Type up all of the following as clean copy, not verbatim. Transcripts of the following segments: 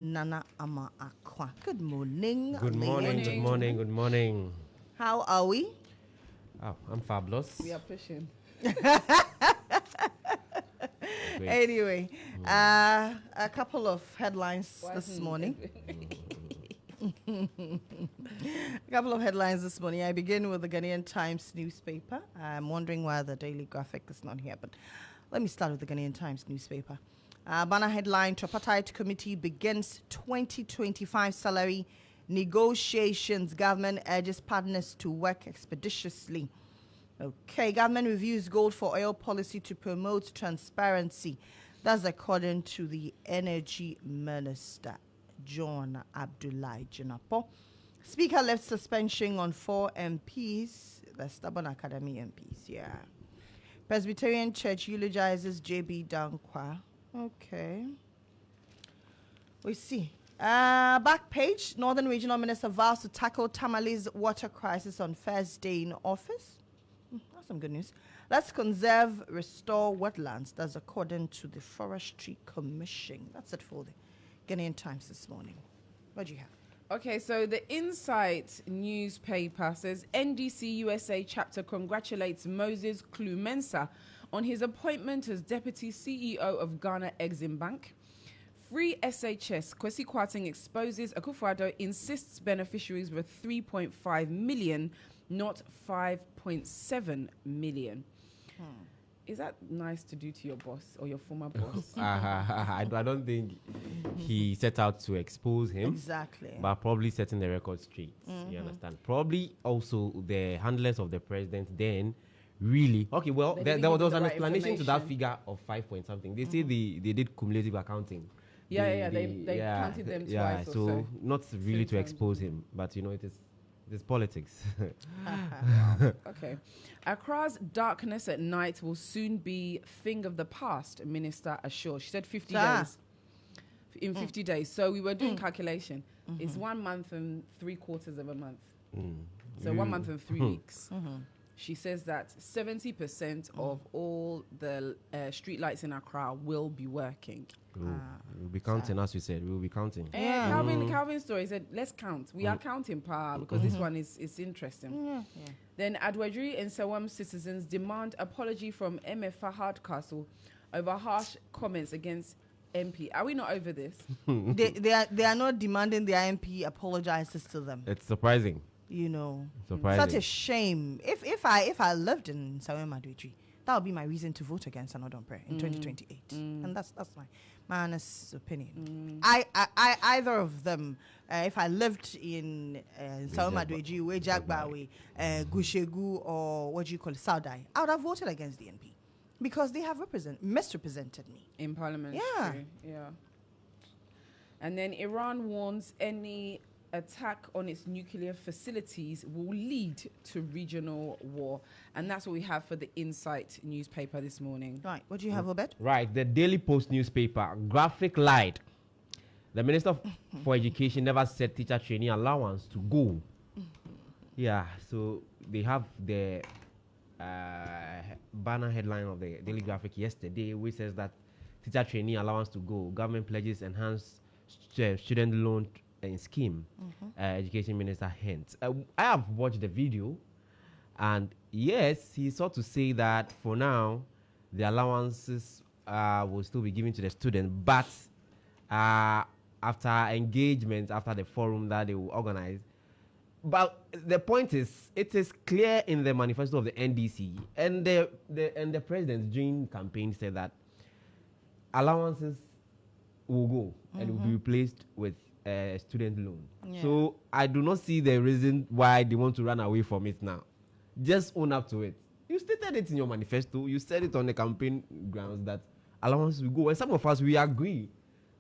Nana Ama Akwa. Good morning. Good morning, good morning, good morning. How are we? Oh, I'm fabulous. We are pushing. Anyway, a couple of headlines this morning. A couple of headlines this morning. I begin with the Ghanaian Times newspaper. I'm wondering why the Daily Graphic is not here, but let me start with the Ghanaian Times newspaper. Banner headline, Tripartite Committee begins 2025 salary negotiations. Government urges partners to work expeditiously. Okay, government reviews gold for oil policy to promote transparency. That's according to the Energy Minister, John Abdullahi Jinapo. Speaker left suspension on 4 MPs, the Stubborn Academy MPs, yeah. Presbyterian Church eulogizes J.B. Dankwa. Okay. We see. Back page, Northern Regional Minister vows to tackle Tamale's water crisis on first day in office. That's some good news. Let's conserve, restore wetlands. That's according to the Forestry Commission. That's it for the Ghanaian Times this morning. What do you have? Okay, so the Insight newspaper says NDC USA chapter congratulates Moses Klumensa on his appointment as deputy CEO of Ghana Exim Bank. Free SHS, Kwesi Kwarteng exposes Akufo-Addo insists beneficiaries were 3.5 million, not 5.7 million. Is that nice to do to your boss or your former boss? I don't think he set out to expose him. Exactly. But probably setting the record straight. You understand? Probably also the handlers of the president then really... Okay, well, there was an explanation to that figure of 5 point something. They say they did cumulative accounting. They counted them twice. Yeah, or so not really to expose him, but it is politics. Okay. Accra's darkness at night will soon be thing of the past, Minister assured. She said 50 days. In 50 days. So we were doing calculation. It's 1 month and 3/4 of a month. So 1 month and 3 weeks. She says that 70% of all the street lights in Accra will be working. We'll be counting, as you said. We'll be counting. Calvin's story said, let's count. We are counting power because this one is interesting. Then Adwedri and Sawam citizens demand apology from MF Hardcastle over harsh comments against MP. Are we not over this? they are not demanding the MP apologizes to them. It's surprising. You know, surprising. Such a shame. If I lived in Sawam Adwedri, that would be my reason to vote against Anodon Prayer in 2028, and that's my honest opinion. I either of them. If I lived in Sawam Adwedri, Wejagbawe, Gushegu, or what do you call it, Saudai, I would have voted against the NP because they have misrepresented me in Parliament. Yeah. And then Iran warns any attack on its nuclear facilities will lead to regional war. And that's what we have for the Insight newspaper this morning. Right. What do you have, Obed? Right. The Daily Post newspaper, graphic lied. The Minister for Education never said teacher training allowance to go. Yeah, so they have the banner headline of the Daily Graphic yesterday, which says that teacher training allowance to go. Government pledges enhanced student loan scheme. Education Minister hints. I have watched the video, and yes, he sought to say that for now the allowances will still be given to the student, but after engagement, after the forum that they will organize. But the point is, it is clear in the manifesto of the NDC and the president during campaign said that allowances will go and will be replaced with student loan. So I do not see the reason why they want to run away from it now. Just own up to it. You stated it in your manifesto. You said it on the campaign grounds that allowance will go. And some of us, we agree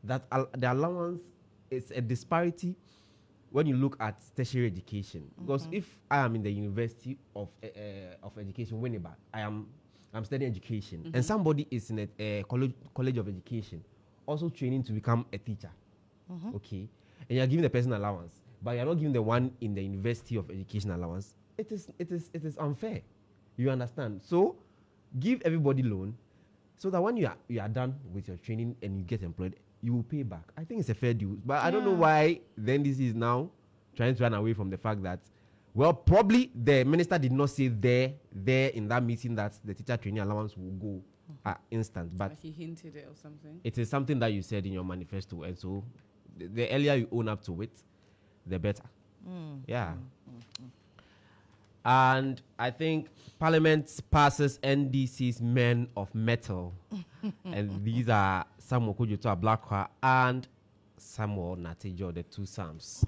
that the allowance is a disparity when you look at tertiary education. Because if I am in the University of Education, Winneba, I'm studying education, and somebody is in a college of education, also training to become a teacher. Okay, and you're giving the person allowance, but you're not giving the one in the University of Education allowance. It is unfair. You understand? So give everybody loan, so that when you are done with your training and you get employed, you will pay back. I think it's a fair deal. But I don't know why then this is now trying to run away from the fact that, well, probably the minister did not say there in that meeting that the teacher training allowance will go instant. But like he hinted it or something. it is something that you said in your manifesto. And so the earlier you own up to it, the better. Yeah. And I think Parliament passes NDC's Men of Metal. And these are Samuel Kujuto Ablakwa and Samuel Natijo, the two Sams.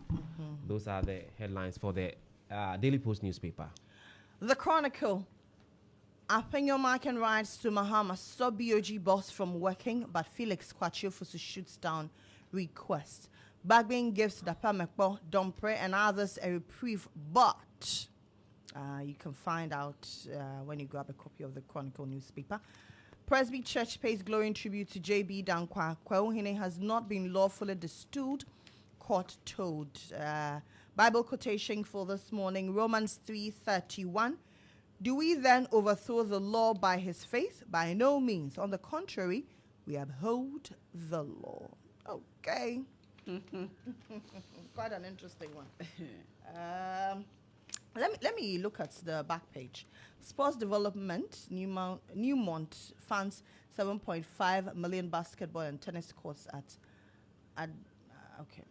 Those are the headlines for the Daily Post newspaper. The Chronicle. Apenyomark rights to Mahama stop BOG boss from working, but Felix Kwachiofusu shoots down request. Bagbin gives Dapa Mekbo, Dompre, and others a reprieve, but you can find out when you grab a copy of the Chronicle newspaper. Presby Church pays glowing tribute to J.B. Dankwa. Kwauhine has not been lawfully distilled, court told. Bible quotation for this morning, Romans 3:31. Do we then overthrow the law by his faith? By no means. On the contrary, we uphold the law. Okay. Quite an interesting one. Let me look at the back page. Sports development, Newmont funds 7.5 million basketball and tennis courts at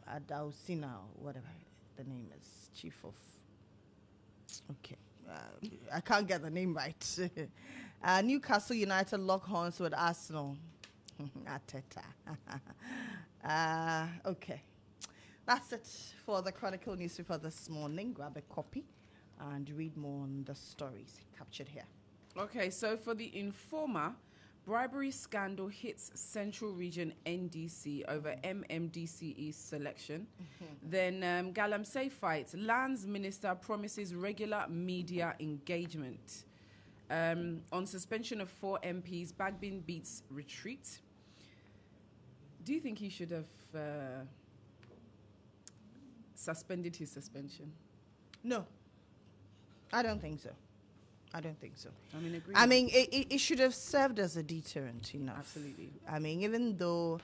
Adausina, whatever the name is, chief of. Okay, I can't get the name right. Newcastle United lock horns with Arsenal. Ateta. Okay. That's it for the Chronicle newspaper this morning. Grab a copy and read more on the stories captured here. Okay, so for the Informer, bribery scandal hits Central Region NDC over MMDCE's selection. Then Galamsey fight, Lands Minister promises regular media engagement. On suspension of 4 MPs, Bagbin beats retreat. Do you think he should have suspended his suspension? No, I don't think so. I mean, agree. It should have served as a deterrent enough. Absolutely. I mean, even though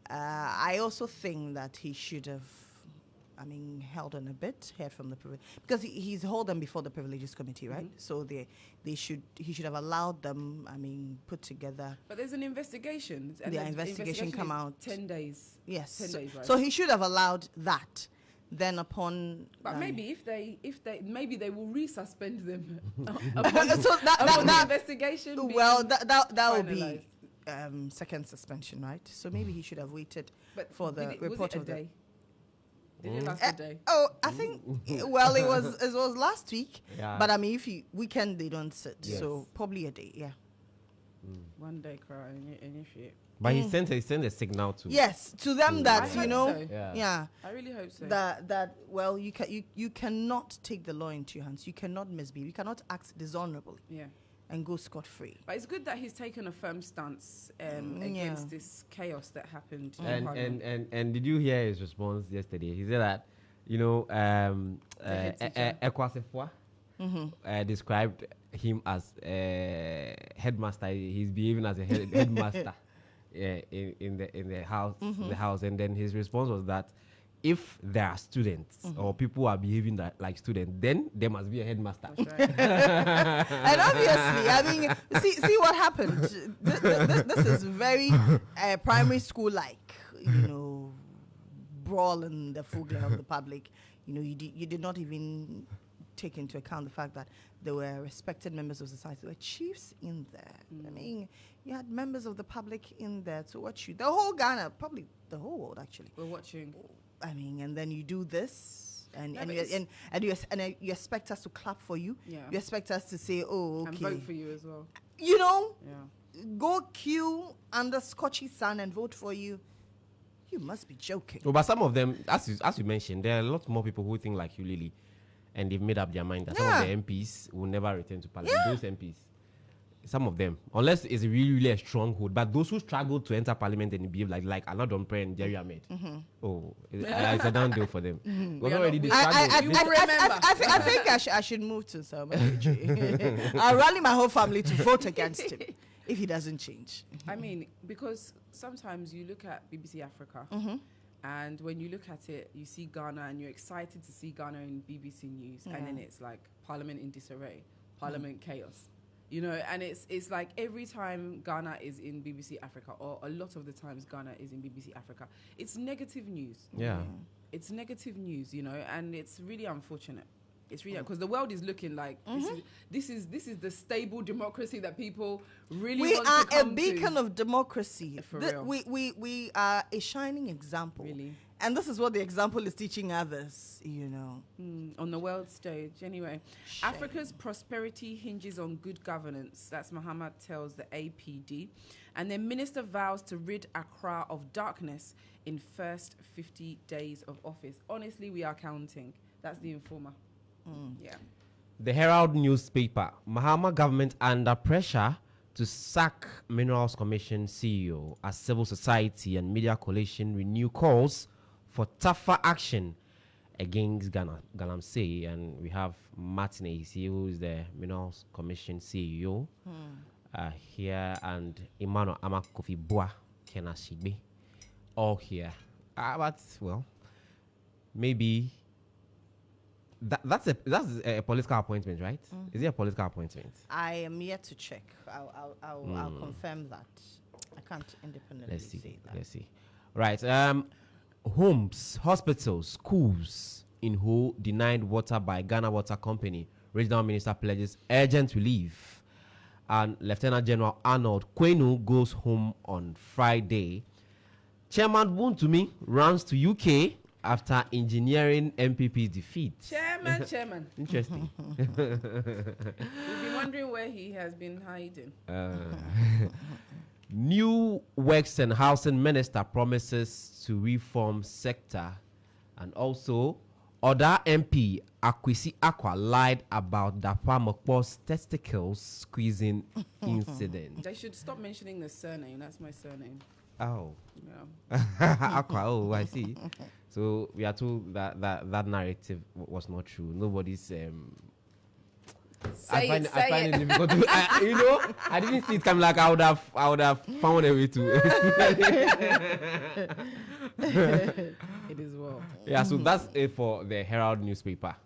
I also think that he should have, held on a bit, heard from the privilege, because he's held them before the privileges committee, right? So he should have allowed them, put together. But there's an investigation. And the investigation come out 10 days. Yes. 10 days, right? So he should have allowed that. Then upon, but maybe if they maybe they will resuspend them upon, so upon the investigation. Well, that will be second suspension, right? So maybe he should have waited for the report of the day. Did it last a day? I think well it was last week. Yeah. But if you weekend they don't sit, so probably a day. Yeah. 1 day crying initiate. But he sent a signal to to them that so. I really hope so. That well you cannot take the law into your hands. You cannot misbehave. You cannot act dishonorably. Yeah. And go scot-free. But it's good that he's taken a firm stance against this chaos that happened. And did you hear his response yesterday? He said that, Ekwasefwa described him as a headmaster. He's behaving as a headmaster in the house. And then his response was that if there are students or people who are behaving like students, then there must be a headmaster. That's right. And obviously, see what happened. This is very primary school-like, brawl in the full glare of the public. You did not even take into account the fact that there were respected members of society. There were chiefs in there. You had members of the public in there to watch you. The whole Ghana, probably the whole world, actually. We're watching. And then you do this, and you expect us to clap for you. Yeah. You expect us to say, "Oh, okay," and vote for you as well. Go queue under Scotchy sun and vote for you. You must be joking. But some of them, as you mentioned, there are a lot more people who think like you, Lily, and they've made up their mind that some of the MPs will never return to parliament. Those MPs. Some of them, unless it's really, really a stronghold. But those who struggle to enter parliament and behave like Anna Domprey and Jerry Ahmed, it's a down deal for them. I think I should move to Selma. I'll rally my whole family to vote against him if he doesn't change. I mean, because sometimes you look at BBC Africa, and when you look at it, you see Ghana, and you're excited to see Ghana in BBC News, and then it's like Parliament in disarray, Parliament chaos. You know, and it's like every time Ghana is in BBC Africa, or a lot of the times Ghana is in BBC Africa, it's negative news. Yeah. It's negative news, you know, and it's really unfortunate. It's really because the world is looking like this is the stable democracy that people really We want are to come a beacon to. of democracy. For real. We are a shining example. Really. And this is what the example is teaching others, you know. On the world stage. Anyway, Shame. Africa's prosperity hinges on good governance. That's Mohammed tells the APD. And then minister vows to rid Accra of darkness in first 50 days of office. Honestly, we are counting. That's the Informer. Yeah. The Herald newspaper. Mahama government under pressure to sack Minerals Commission CEO as civil society and media coalition renew calls for tougher action against Galamsey. And we have Martin AC, who is the Minerals Commission CEO here, and Emmanuel Amakofi Boa Kenashigbe, all here. But, well, maybe that's a political appointment, right? Is it a political appointment? I am yet to check. I'll confirm that. I can't independently say that. Let's see. Right. Homes, hospitals, schools in Ho denied water by Ghana Water Company. Regional Minister pledges urgent relief. And Lieutenant General Arnold Kwenu goes home on Friday. Chairman Buntumi runs to UK after engineering MPP's defeat. Chairman. Interesting. We've been wondering where he has been hiding. New Works and Housing Minister promises to reform sector. And also, other MP Akwesi Akwa lied about Dapa Mokpo's testicles squeezing incident. They should stop mentioning the surname. That's my surname. Oh. Yeah. Aqua, oh, I see. So we are told that narrative was not true. Nobody's I find it difficult to, I didn't see it coming. Like I would have found a way to. It is well. Yeah, so that's it for the Herald newspaper.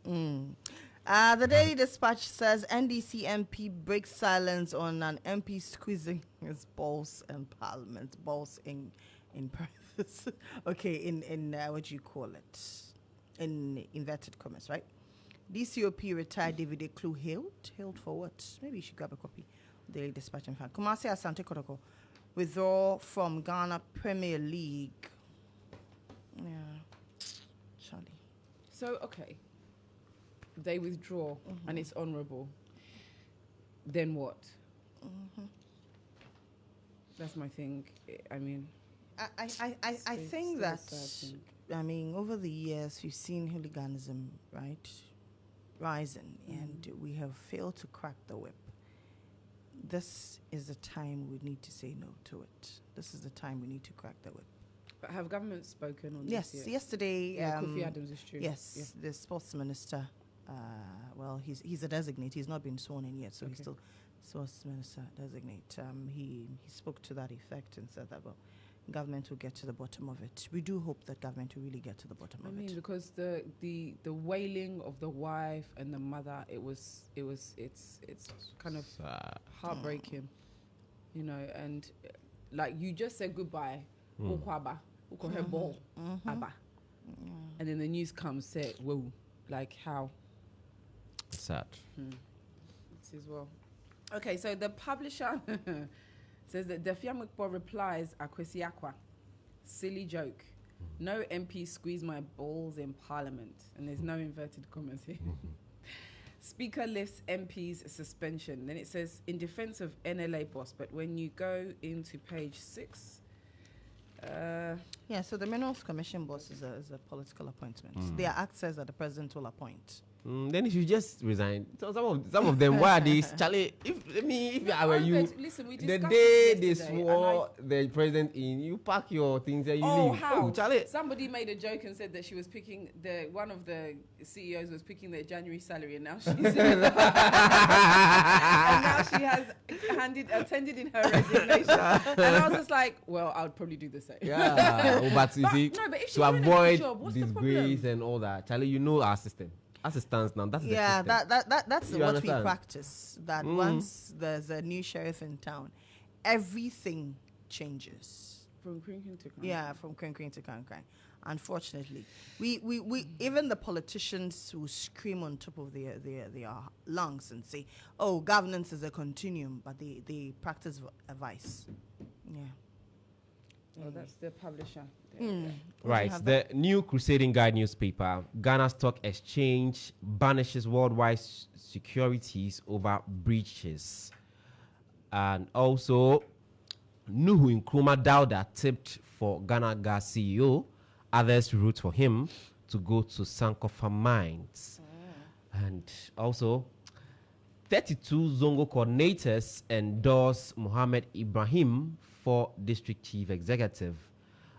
The Daily Dispatch says NDC MP breaks silence on an MP squeezing his balls in Parliament. Balls in parentheses. Okay, in what do you call it? In inverted commas, right? DCOP retired David Eklu hailed for what? Maybe you should grab a copy. Daily Dispatch, in fact. Kumasi Asante Kotoko withdraw from Ghana Premier League. Yeah, Charlie. So, okay. They withdraw and it's honourable. Then what? That's my thing. I mean, I think that, I mean, over the years, we've seen hooliganism, right, rising, and we have failed to crack the whip. This is the time we need to say no to it. This is the time we need to crack the whip. But have governments spoken on yes, this yet? yesterday. Kofi Adams is true. Yes, the sports minister. Well, he's a designate. He's not been sworn in yet, so he's still sports minister designate. He spoke to that effect and said that, well, government will get to the bottom of it. We do hope that government will really get to the bottom of it. I mean, because the wailing of the wife and the mother, it's kind of heartbreaking, you know. And like you just said goodbye, and then the news comes, say, whoa, like how. Sad. This as well. Okay, so the publisher says that Defia Mukpo replies Akwesi Akwa, silly joke. No MP squeeze my balls in Parliament, and there's no inverted commas here. Speaker lifts MP's suspension. Then it says in defense of NLA boss, but when you go into page 6. So the Minerals Commission boss is a political appointment. There are acts that the president will appoint. Then you should just resign. So some of them, why are they, Charlie? If I were you, Listen, we the discussed day this they yesterday, swore the president in, you pack your things and you leave. How? Oh, Charlie. Somebody made a joke and said that she was picking one of the CEOs was picking their January salary, and now she's and now she has attended in her resignation. And I was just like, well, I would probably do the same. Yeah, but you see, no, but if she's to doing a good avoid job, what's the disgrace problem? and all that, Charlie, you know our system. As it stands now, that's Yeah, the system. that's You what understand? we practice. That once there's a new sheriff in town, everything changes. From crinking to cranking. Yeah, from cranking to cranking. Unfortunately, we even the politicians who scream on top of their lungs and say, "Oh, governance is a continuum," but they practice a vice. Yeah. Oh, that's the publisher. Right. The New Crusading Guide newspaper, Ghana Stock Exchange banishes worldwide securities over breaches. And also, Nuhu Nkrumah Dauda tipped for Ghana Gas CEO. Others root for him to go to Sankofa Mines. And also, 32 Zongo coordinators endorse Mohammed Ibrahim for district chief executive.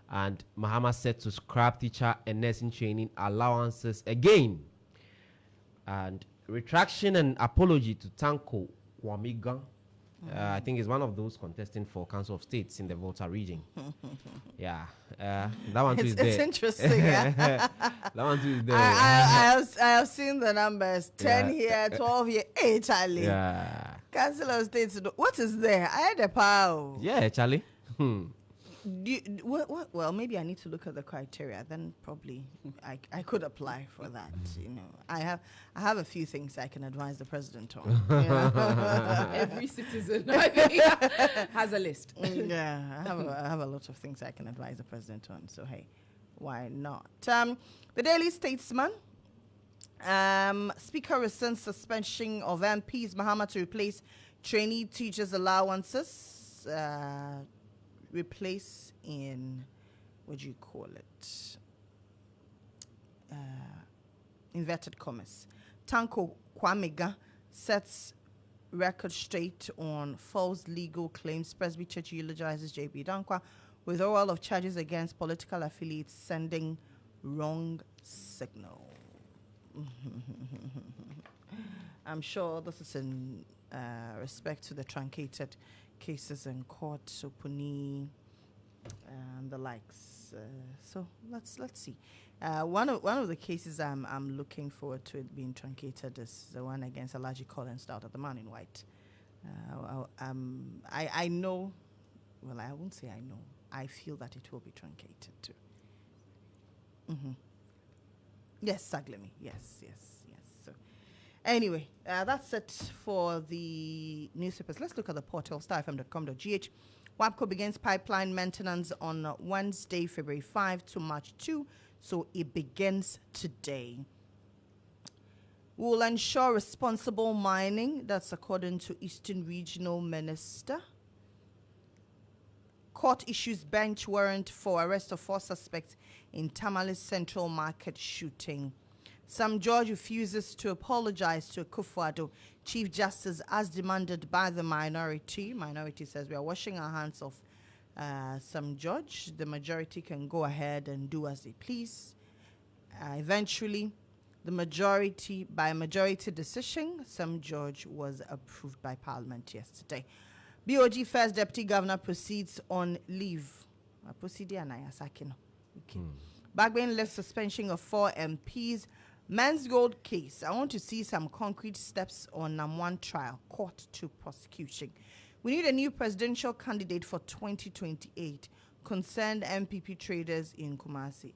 And Mahama said to scrap teacher and nursing training allowances again. And retraction and apology to Tanko Kwamiga. I think is one of those contesting for Council of States in the Volta region. Yeah, that one too is there. It's interesting. Yeah? That one too is there. I have seen the numbers 10 here, 12 here. Hey, Charlie. Yeah. Council of States. What is there? I had a power. Yeah, Charlie. Well, maybe I need to look at the criteria. Then probably I could apply for that. You know, I have a few things I can advise the president on. You know? Every citizen I think, has a list. Yeah, I have a lot of things I can advise the president on. So hey, why not? The Daily Statesman. Speaker rescinds suspension of MPs Mahama to replace trainee teachers' allowances. Replace in, what do you call it? Inverted commas. Tanko Kwamega sets record straight on false legal claims. Presby Church eulogizes JB Dankwa. Withdrawal of charges against political affiliates sending wrong signal. I'm sure this is in respect to the truncated cases in court, Sopuni, and the likes. So let's see. One of the cases I'm looking forward to it being truncated is the one against Alaji Collins out of the Man in White. I know. Well, I won't say I know. I feel that it will be truncated too. Yes, Saglemi. Yes. So, anyway, that's it for the newspapers. Let's look at the portal, starfm.com.gh. WAPCO begins pipeline maintenance on Wednesday, February 5 to March 2. So it begins today. Will ensure responsible mining. That's according to Eastern Regional Minister. Court issues bench warrant for arrest of 4 suspects in Tamale Central Market shooting. Sam George refuses to apologize to Akufo-Addo Chief Justice as demanded by the minority. Minority says we are washing our hands of Sam George. The majority can go ahead and do as they please. Eventually, by majority decision, Sam George was approved by Parliament yesterday. BOG First Deputy Governor proceeds on leave. Okay. Bagbane left suspension of 4 MPs. Men's gold case. I want to see some concrete steps on Namwan trial. Court to prosecution. We need a new presidential candidate for 2028. Concerned MPP traders in Kumasi.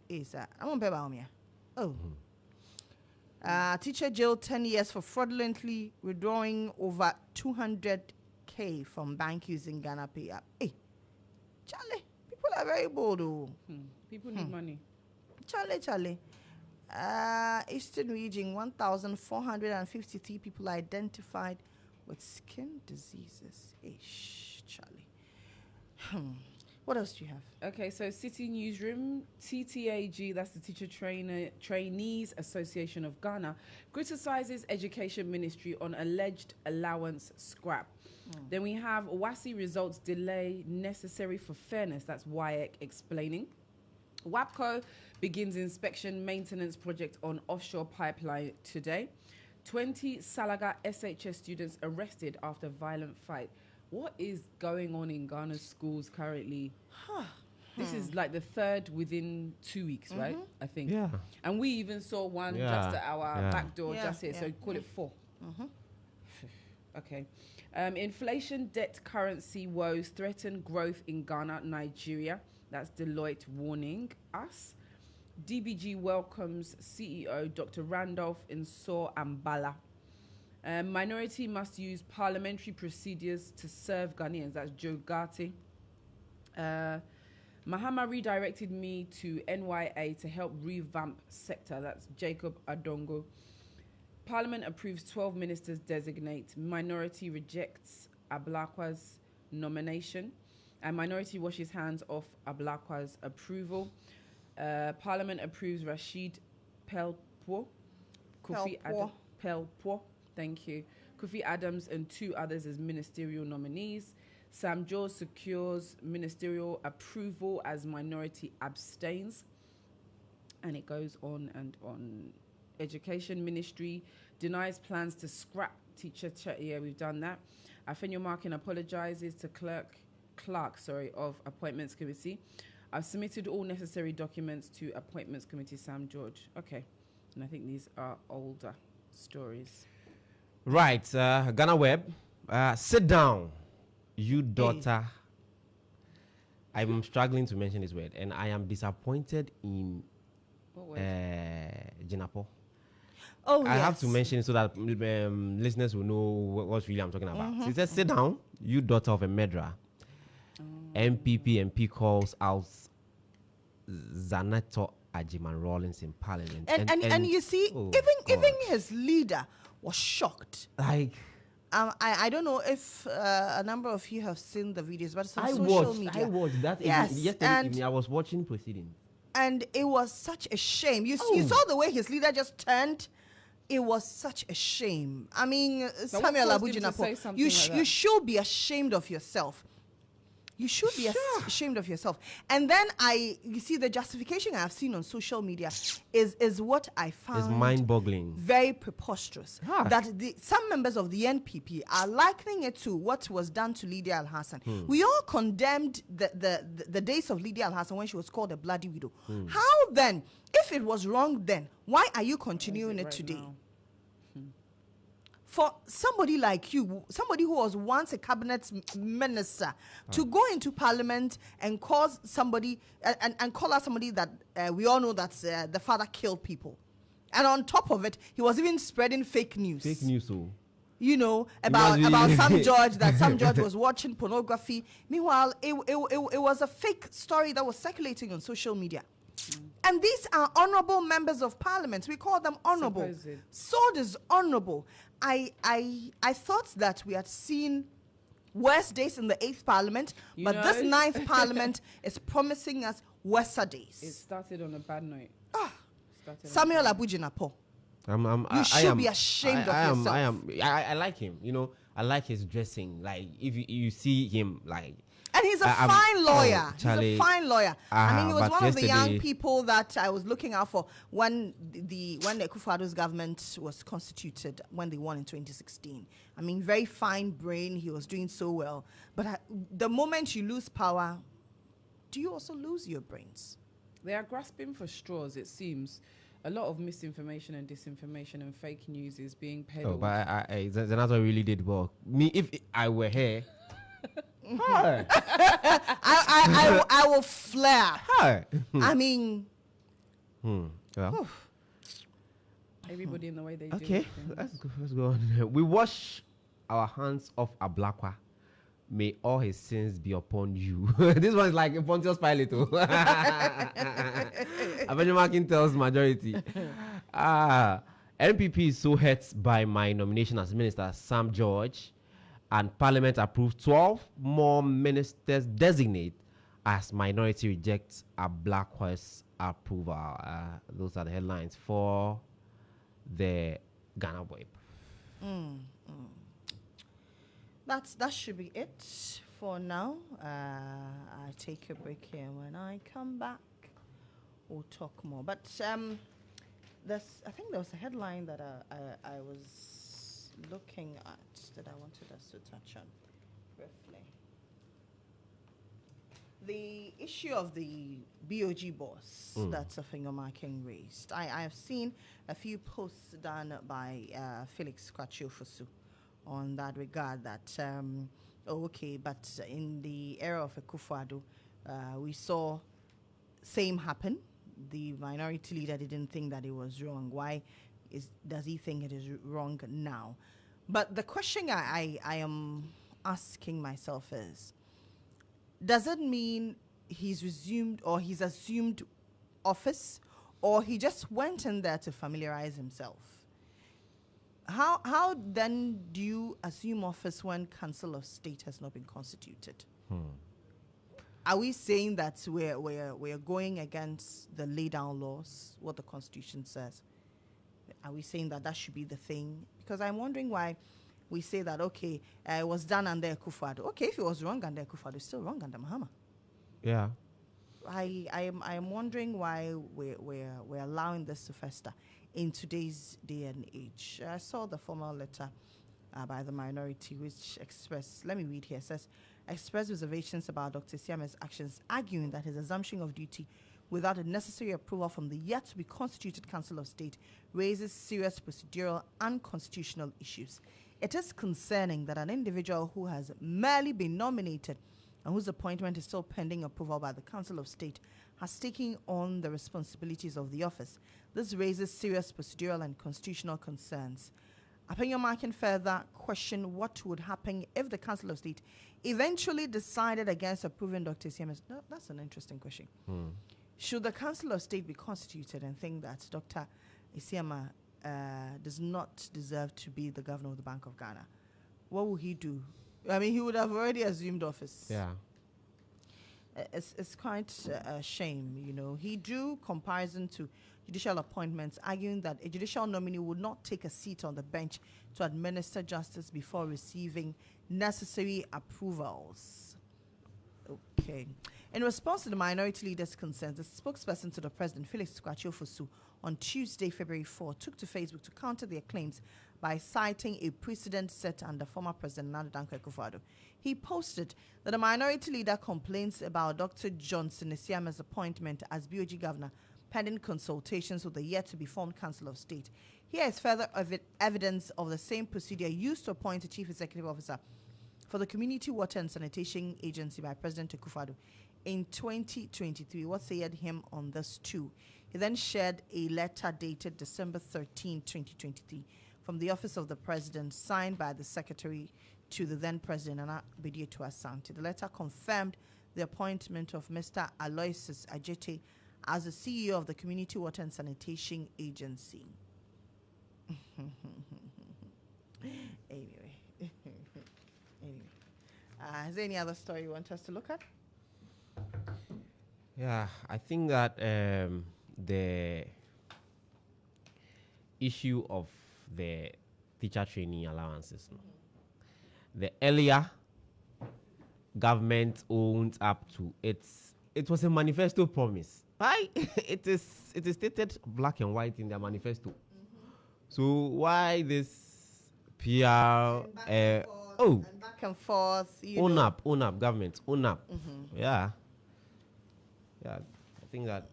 Teacher jailed 10 years for fraudulently withdrawing over 200K from bank using Ghana Pay app. Hey, Charlie, people are very bold. People need money. Charlie. Eastern region, 1,453 people identified with skin diseases. Charlie. What else do you have? Okay, so City Newsroom, TTAG, that's the Trainees Association of Ghana, criticizes Education Ministry on alleged allowance scrap. Then we have WASI results delay necessary for fairness. That's WAEC explaining. WAPCO begins inspection maintenance project on offshore pipeline today. 20 Salaga SHS students arrested after violent fight. What is going on in Ghana's schools currently? This is like the third within 2 weeks, right? I think. Yeah. And we even saw one Yeah. just at our Yeah. back door, Yeah, just here. yeah. So call it 4. Okay. Inflation, debt, currency woes threaten growth in Ghana, Nigeria. That's Deloitte warning us. DBG welcomes CEO Dr. Randolph Insor Ambala. Minority must use parliamentary procedures to serve Ghanaians. That's Joe Gatti. Mahama redirected me to NYA to help revamp sector. That's Jacob Adongo. Parliament approves 12 ministers designate. Minority rejects Ablakwa's nomination. And minority washes hands off Ablakwa's approval. Parliament approves Rashid Pelpo. Pelpo. Thank you. Kofi Adams and 2 others as ministerial nominees. Sam Jones secures ministerial approval as minority abstains. And it goes on and on. Education Ministry denies plans to scrap teacher yeah, we've done that. Afenyo Markin apologizes to clerk of Appointments Committee. I've submitted all necessary documents to Appointments Committee, Sam George. Okay. And I think these are older stories. Right, Ghana Web, sit down, you daughter. I'm struggling to mention this word, and I am disappointed in Jinapo. Oh, I have to mention it so that listeners will know what really I'm talking about. So it says, sit down, you daughter of a murderer. MPP MP calls out Zanato Ajiman Rawlings in Parliament. And you see, even his leader was shocked. Like, I don't know if a number of you have seen the videos, but it's on I social media. I watched that. Yes, Yesterday evening, I was watching proceedings. And it was such a shame. You saw the way his leader just turned. It was such a shame. I mean, Samuel Abujinapo, you should be ashamed of yourself. You should be ashamed of yourself. And then you see, the justification I have seen on social media is what I found. It's mind-boggling. Very preposterous. That some members of the NPP are likening it to what was done to Lydia Al-Hassan. We all condemned the days of Lydia Al-Hassan when she was called a bloody widow. How then, if it was wrong then, why are you continuing it today? Now? For somebody like you, somebody who was once a cabinet minister, to go into parliament and call somebody and call out somebody that we all know that the father killed people, and on top of it, he was even spreading fake news. Fake news, so. You know, about Sam George, that Sam George was watching pornography. Meanwhile, it was a fake story that was circulating on social media. And these are honorable members of parliament. We call them honorable. Supposed. So dishonorable. I thought that we had seen worse days in the 8th parliament, but this 9th parliament is promising us worse days. It started on a bad note. Samuel Abujinapo. You should be ashamed of yourself. I like him. You know, I like his dressing. Like, if you see him, like. And he's a fine lawyer. He's a fine lawyer. I mean, he was one of the young people that I was looking out for when the Akufo-Addo's government was constituted, when they won in 2016. I mean, very fine brain. He was doing so well. But the moment you lose power, do you also lose your brains? They are grasping for straws, it seems. A lot of misinformation and disinformation and fake news is being peddled. Oh, but Zanato really did well. Me, if I were here, I will flare. I mean, well. Everybody in the way they do. Okay, let's go on. We wash our hands off Ablakwa. May all his sins be upon you. This one is like a Pontius Pilate. Avenging Markin tells majority. NPP is so hurt by my nomination as Minister Sam George, and Parliament approved 12 more ministers designate as minority rejects a black horse approval. Those are the headlines for the Ghana Boy. That should be it for now. I take a break here. When I come back, we'll talk more. But I think there was a headline that I was looking at that I wanted us to touch on briefly. The issue of the BOG boss that Safingoma raised. I have seen a few posts done by Felix Kwachiofosu on that regard that, but in the era of Akufo-Addo, we saw same happen. The minority leader didn't think that it was wrong. Why does he think it is wrong now? But the question I am asking myself is, does it mean he's resumed or he's assumed office, or he just went in there to familiarize himself? How then do you assume office when Council of State has not been constituted? Are we saying that we're going against the laid down laws, what the Constitution says? Are we saying that should be the thing? Because I'm wondering why we say that, okay, it was done under Akufo-Addo. Okay, if it was wrong under Akufo-Addo, it's still wrong under Mahama. Yeah. I am wondering why we're allowing this to fester in today's day and age. I saw the formal letter by the minority which expressed, let me read here, it says, expressed reservations about Dr. Siame's actions, arguing that his assumption of duty without a necessary approval from the yet to be constituted Council of State raises serious procedural and constitutional issues. It is concerning that an individual who has merely been nominated and whose appointment is still pending approval by the Council of State has taken on the responsibilities of the office. This raises serious procedural and constitutional concerns. Apenyomaa can further question what would happen if the Council of State eventually decided against approving Dr. Siame's. That's an interesting question. Should the Council of State be constituted and think that Dr. Isiama does not deserve to be the governor of the Bank of Ghana, what will he do? I mean, he would have already assumed office. Yeah. It's quite a shame, you know. He drew comparison to judicial appointments, arguing that a judicial nominee would not take a seat on the bench to administer justice before receiving necessary approvals. Okay. In response to the minority leader's concerns, the spokesperson to the president, Felix Kwachiofosu, on Tuesday, February 4, took to Facebook to counter their claims by citing a precedent set under former President Nana Dankwa Akufo-Addo. He posted that the minority leader complains about Dr. Johnson Isiama's appointment as BOG governor pending consultations with the yet-to-be-formed Council of State. Here is further evidence of the same procedure used to appoint a chief executive officer for the Community Water and Sanitation Agency by President Akufo-Addo in 2023. What said him on this too? He then shared a letter dated December 13, 2023, from the Office of the President, signed by the Secretary to the then President, Nana Bediatu Asante. The letter confirmed the appointment of Mr. Aloysius Ajete as the CEO of the Community Water and Sanitation Agency. Anyway. Is there any other story you want us to look at? Yeah, I think that the issue of the teacher training allowances, the earlier government owned up to it was a manifesto promise. Right? It is stated black and white in their manifesto. So why this PR? And back and forth. Own up, government, own up. Yeah. I think that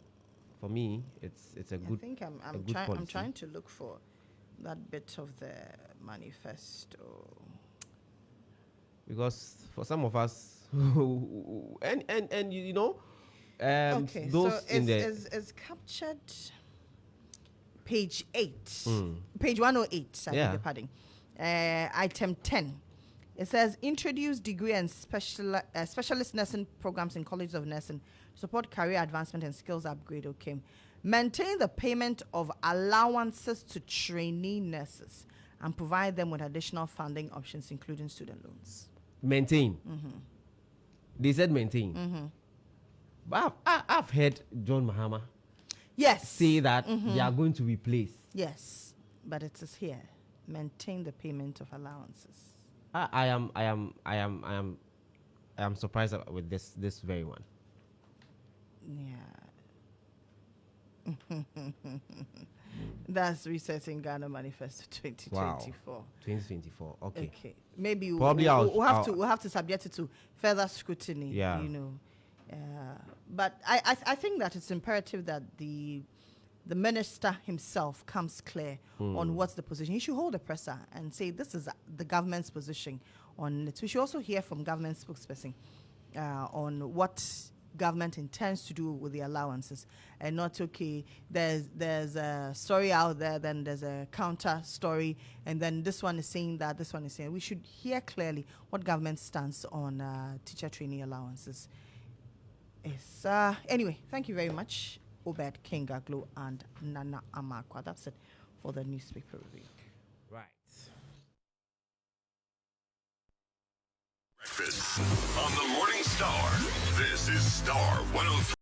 for me, it's a good. I think I'm trying to look for that bit of the manifesto. Because for some of us, and you know, okay, those so it's captured page 8, page 108. I beg your pardon. Item 10. It says introduce degree and specialist nursing programs in colleges of nursing to support career advancement and skills upgrade. Okay, maintain the payment of allowances to trainee nurses and provide them with additional funding options, including student loans. Maintain. They said maintain. But I've heard John Mahama Yes. say that they are going to replace. Yes, but it is here. Maintain the payment of allowances. I am surprised with this very one. Yeah. That's resetting Ghana Manifesto 2024. Wow. 2024. Okay. Okay. Maybe Probably we'll have to subject it to further scrutiny. Yeah. You know. But I think that it's imperative that the minister himself comes clear on what's the position. He should hold a presser and say this is the government's position on it. We should also hear from government spokesperson on what government intends to do with the allowances, and not there's a story out there, then there's a counter story, and then this one is saying that, this one is saying. We should hear clearly what government stands on teacher trainee allowances. Anyway, thank you very much, Obed Kingaglo and Nana Amakwa. That's it for the newspaper review. Right. Breakfast on the Morning Star. This is Star 103.